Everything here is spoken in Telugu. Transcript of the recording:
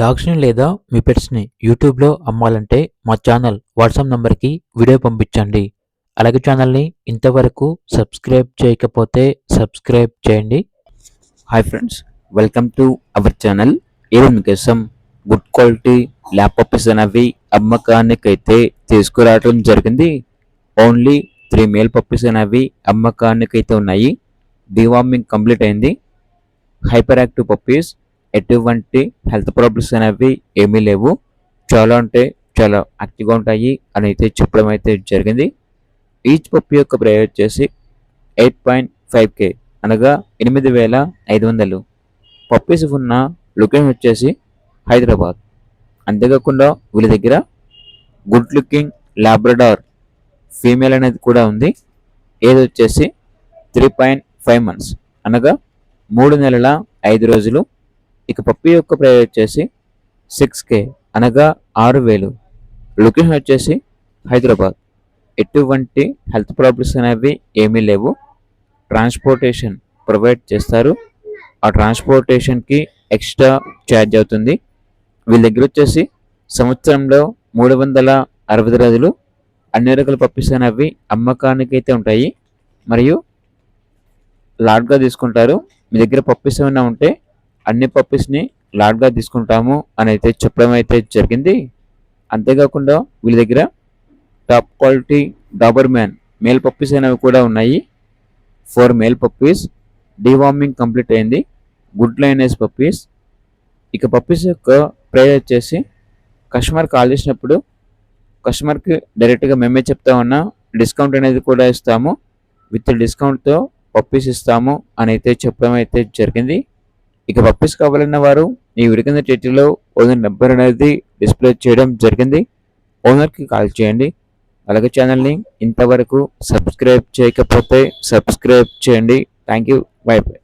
డాగ్స్‌ని లేదా మీ పెట్స్‌ని యూట్యూబ్‌లో అమ్మాలంటే మా ఛానల్ వాట్సాప్ నంబర్‌కి వీడియో పంపించండి. అలాగే ఛానల్‌ని ఇంతవరకు సబ్స్క్రైబ్ చేయకపోతే సబ్స్క్రైబ్ చేయండి. Hi friends, welcome to our channel. ఈరోజు మీకోసం గుడ్ క్వాలిటీ ల్యాప్ పప్పీస్ అనేవి అమ్మకానికైతే తీసుకురావడం జరిగింది. ఓన్లీ 3 మేల్ పప్పీస్ అనేవి అమ్మకానికైతే ఉన్నాయి. డివార్మింగ్ కంప్లీట్ అయింది. హైపర్ యాక్టివ్ పప్పీస్, ఎటువంటి హెల్త్ ప్రాబ్లమ్స్ అనేవి ఏమీ లేవు. చాలా అంటే చాలా యాక్టివ్గా ఉంటాయి అని అయితే చెప్పడం అయితే జరిగింది. ఈచ్ పప్పీ యొక్క ప్రైస్ వచ్చేసి 8.5K అనగా 8,500. పప్పీస్ ఉన్న లొకేషన్ వచ్చేసి హైదరాబాద్. అంతేకాకుండా వీళ్ళ దగ్గర గుడ్ లుకింగ్ లాబ్రడార్ ఫీమేల్ అనేది కూడా ఉంది. ఏది వచ్చేసి 3.5 months అనగా 3 నెలల 5 రోజులు. ఇక పప్పీ యొక్క ప్రైస్ వచ్చేసి 6K అనగా 6,000. లొకేషన్ వచ్చేసి హైదరాబాద్. ఎటువంటి హెల్త్ ప్రాబ్లమ్స్ అనేవి ఏమీ లేవు. ట్రాన్స్పోర్టేషన్ ప్రొవైడ్ చేస్తారు. ఆ ట్రాన్స్పోర్టేషన్కి ఎక్స్ట్రా ఛార్జ్ అవుతుంది. వీళ్ళ దగ్గర వచ్చేసి సంవత్సరంలో 360 రోజులు అన్ని రకాల పప్పీస్ అనేవి అమ్మకానికి అయితే ఉంటాయి. మరియు లాట్గా తీసుకుంటారు. మీ దగ్గర పప్పీస్ ఏమైనా ఉంటే అన్ని పప్పీస్ని లాట్గా తీసుకుంటాము అని అయితే చెప్పడం అయితే జరిగింది. అంతేకాకుండా వీళ్ళ దగ్గర top quality Dabur man male puppies అనేవి కూడా ఉన్నాయి. 4 మేల్ పప్పీస్, డివార్మింగ్ కంప్లీట్ అయింది. Good lioness puppies. ఇక పప్పీస్ యొక్క ప్రైస్ వచ్చేసి కస్టమర్ కాల్ చేసినప్పుడు కస్టమర్కి డైరెక్ట్గా మేమే చెప్తా ఉన్నా డిస్కౌంట్ అనేది కూడా ఇస్తాము. విత్ డిస్కౌంట్తో పప్పీస్ ఇస్తాము అని అయితే చెప్పడం అయితే జరిగింది. ఇక పప్పీస్ కావాలన్న వారు ఈ వీడియో కింద టైటిల్లో ఓనర్ నెంబర్ అనేది డిస్ప్లే చేయడం జరిగింది. ఓనర్కి కాల్ చేయండి. అలాగే ఛానల్ని ఇంతవరకు సబ్స్క్రైబ్ చేయకపోతే సబ్స్క్రైబ్ చేయండి. Thank you. By by.